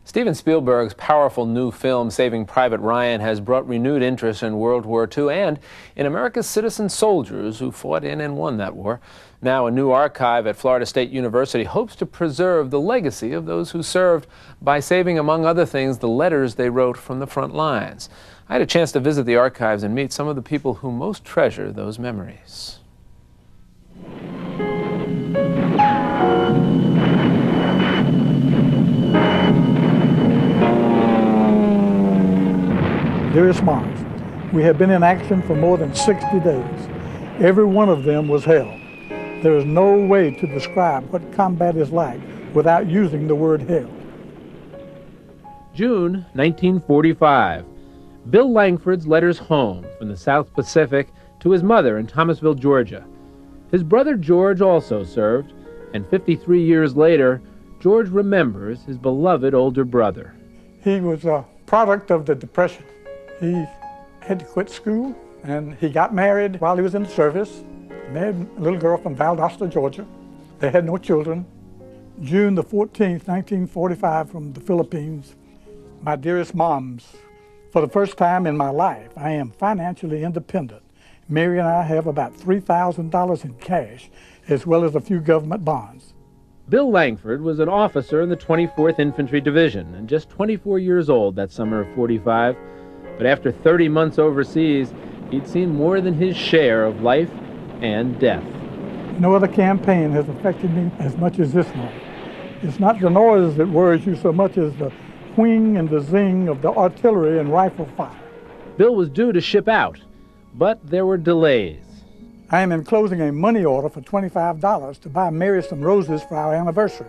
Steven Spielberg's powerful new film, Saving Private Ryan, has brought renewed interest in World War II and in America's citizen soldiers who fought in and won that war. Now, a new archive at Florida State University hopes to preserve the legacy of those who served by saving, among other things, the letters they wrote from the front lines. I had a chance to visit the archives and meet some of the people who most treasure those memories. Dearest Moms, we have been in action for more than 60 days. Every one of them was hell. There is no way to describe what combat is like without using the word hell. June 1945. Bill Langford's letters home from the South Pacific to his mother in Thomasville, Georgia. His brother George also served, and 53 years later, George remembers his beloved older brother. He was a product of the Depression. He had to quit school, and he got married while he was in the service. Married a little girl from Valdosta, Georgia. They had no children. June the 14th, 1945, from the Philippines. My dearest moms, for the first time in my life, I am financially independent. Mary and I have about $3,000 in cash, as well as a few government bonds. Bill Langford was an officer in the 24th Infantry Division and just 24 years old that summer of '45. But after 30 months overseas, he'd seen more than his share of life and death. No other campaign has affected me as much as this one. It's not the noise that worries you so much as the whing and the zing of the artillery and rifle fire. Bill was due to ship out, but there were delays. I am enclosing a money order for $25 to buy Mary some roses for our anniversary.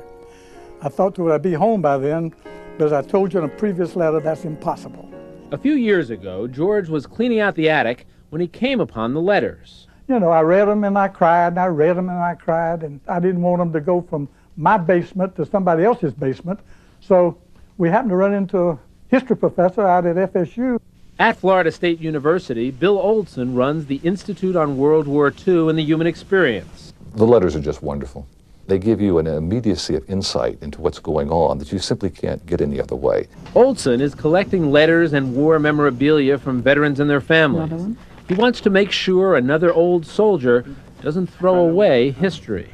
I thought that I'd be home by then, but as I told you in a previous letter, that's impossible. A few years ago, George was cleaning out the attic when he came upon the letters. You know, I read them and I cried, and I read them and I cried, and I didn't want them to go from my basement to somebody else's basement. So we happened to run into a history professor out at FSU. At Florida State University, Bill Olson runs the Institute on World War II and the Human Experience. The letters are just wonderful. They give you an immediacy of insight into what's going on that you simply can't get any other way. Olson is collecting letters and war memorabilia from veterans and their families. He wants to make sure another old soldier doesn't throw away history.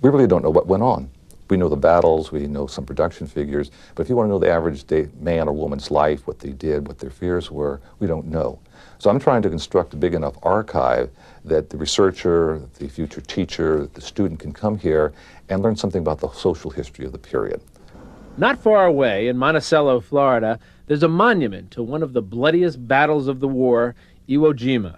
We really don't know what went on. We know the battles, we know some production figures, but if you want to know the average day man or woman's life, what they did, what their fears were, we don't know. So I'm trying to construct a big enough archive that the researcher, the future teacher, the student can come here and learn something about the social history of the period. Not far away in Monticello, Florida, there's a monument to one of the bloodiest battles of the war, Iwo Jima.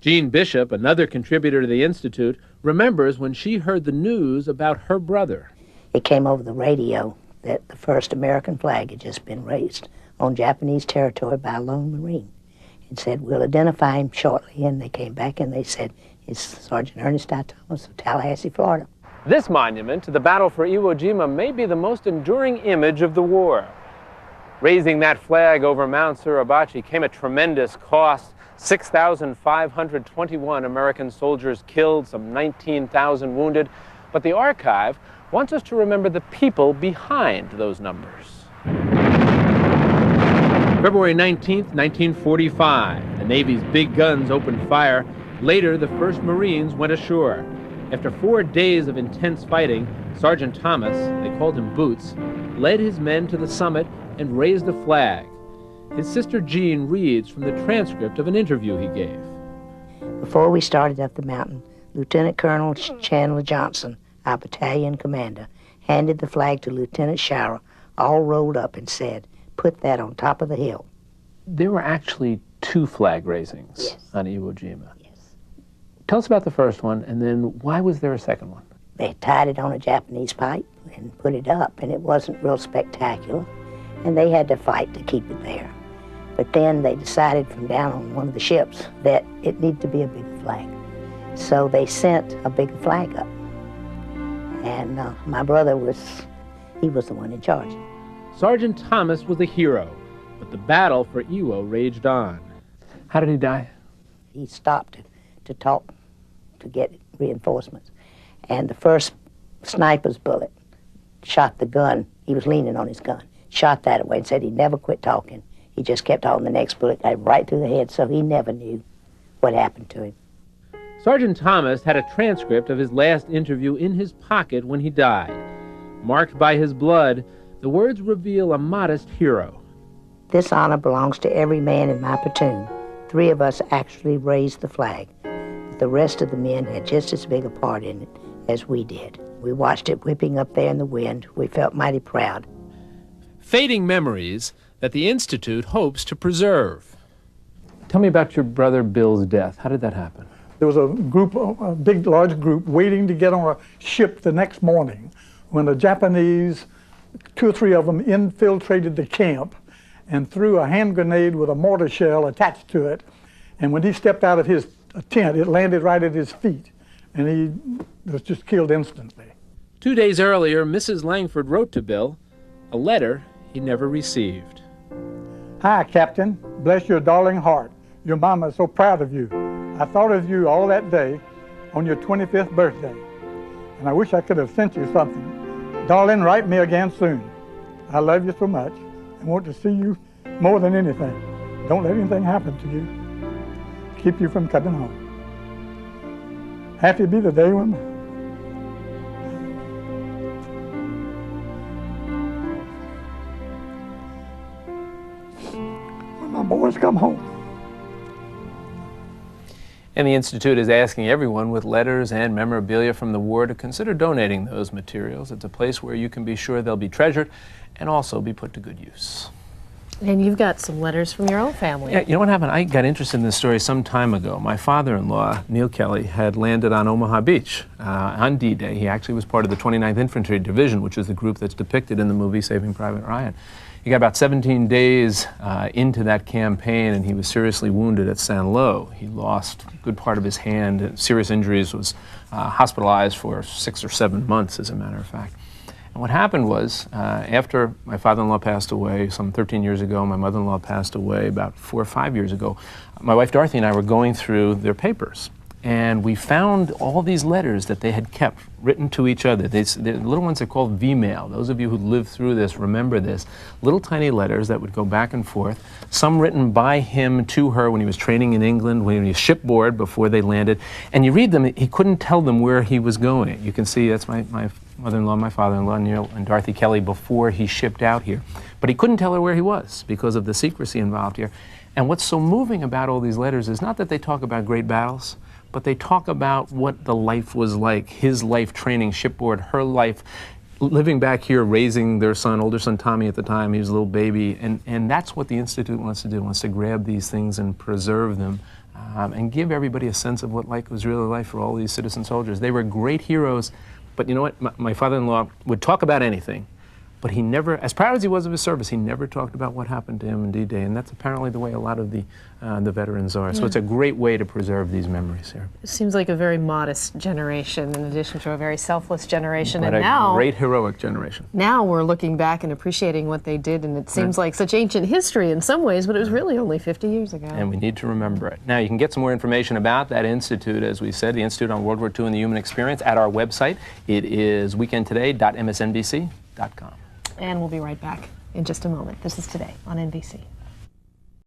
Jean Bishop, another contributor to the Institute, remembers when she heard the news about her brother. It came over the radio that the first American flag had just been raised on Japanese territory by a lone Marine. It said, "We'll identify him shortly," and they came back and they said, "It's Sergeant Ernest I. Thomas of Tallahassee, Florida." This monument to the battle for Iwo Jima may be the most enduring image of the war. Raising that flag over Mount Suribachi came at tremendous cost. 6,521 American soldiers killed, some 19,000 wounded. But the archive wants us to remember the people behind those numbers. February 19th, 1945, the Navy's big guns opened fire. Later, the first Marines went ashore. After 4 days of intense fighting, Sergeant Thomas, they called him Boots, led his men to the summit and raised a flag. His sister Jean reads from the transcript of an interview he gave. Before we started up the mountain, Lieutenant Colonel Chandler Johnson, our battalion commander, handed the flag to Lieutenant Schauer, all rolled up, and said, "Put that on top of the hill." There were actually 2 flag raisings Yes. on Iwo Jima. Yes. Tell us about the first one, and then why was there a second one? They tied it on a Japanese pipe and put it up, and it wasn't real spectacular, and they had to fight to keep it there. But then they decided from down on one of the ships that it needed to be a big flag. So they sent a big flag up. And my brother he was the one in charge. Sergeant Thomas was a hero, but the battle for Iwo raged on. How did he die? He stopped to talk, to get reinforcements. And the first sniper's bullet shot the gun. He was leaning on his gun. shot that away and said he never quit talking. He just kept on. The next bullet got him right through the head, so he never knew what happened to him. Sergeant Thomas had a transcript of his last interview in his pocket when he died. Marked by his blood, the words reveal a modest hero. This honor belongs to every man in my platoon. 3 of us actually raised the flag. But the rest of the men had just as big a part in it as we did. We watched it whipping up there in the wind. We felt mighty proud. Fading memories that the Institute hopes to preserve. Tell me about your brother Bill's death. How did that happen? There was a group, a big, large group, waiting to get on a ship the next morning when the Japanese, 2 or 3 of them, infiltrated the camp and threw a hand grenade with a mortar shell attached to it. And when he stepped out of his tent, it landed right at his feet, and he was just killed instantly. 2 days earlier, Mrs. Langford wrote to Bill a letter he never received. Hi, Captain. Bless your darling heart. Your mama is so proud of you. I thought of you all that day on your 25th birthday, and I wish I could have sent you something. Darling, write me again soon. I love you so much and want to see you more than anything. Don't let anything happen to you. Keep you from coming home. Happy be the day when my boys come home. And the Institute is asking everyone with letters and memorabilia from the war to consider donating those materials. It's a place where you can be sure they'll be treasured and also be put to good use. And you've got some letters from your own family. Yeah, you know what happened? I got interested in this story some time ago. My father-in-law, Neil Kelly, had landed on Omaha Beach on D-Day. He actually was part of the 29th Infantry Division, which is the group that's depicted in the movie Saving Private Ryan. He got about 17 days into that campaign, and he was seriously wounded at St. Lo. He lost a good part of his hand, serious injuries, was hospitalized for 6 or 7 months, as a matter of fact. And what happened was, after my father-in-law passed away some 13 years ago, my mother-in-law passed away about 4 or 5 years ago, my wife Dorothy and I were going through their papers. And we found all these letters that they had kept, written to each other. The little ones are called V-mail. Those of you who lived through this remember this. Little tiny letters that would go back and forth, some written by him to her when he was training in England, when he was shipboard before they landed. And you read them, he couldn't tell them where he was going. You can see that's my mother-in-law, my father-in-law, Neil and Dorothy Kelly, before he shipped out here. But he couldn't tell her where he was because of the secrecy involved here. And what's so moving about all these letters is not that they talk about great battles, but they talk about what the life was like, his life training shipboard, her life living back here, raising their son, older son Tommy at the time, he was a little baby, and that's what the Institute wants to do, wants to grab these things and preserve them and give everybody a sense of what life was really like for all these citizen soldiers. They were great heroes, but you know what, my father-in-law would talk about anything, but he never, as proud as he was of his service, he never talked about what happened to him in D-Day, and that's apparently the way a lot of the veterans are. So it's a great way to preserve these memories here. It seems like a very modest generation in addition to a very selfless generation. But and now, great heroic generation. Now we're looking back and appreciating what they did, and it seems like such ancient history in some ways, but it was really only 50 years ago. And we need to remember it. Now you can get some more information about that institute, as we said, the Institute on World War II and the Human Experience, at our website. It is weekendtoday.msnbc.com. And we'll be right back in just a moment. This is Today on NBC.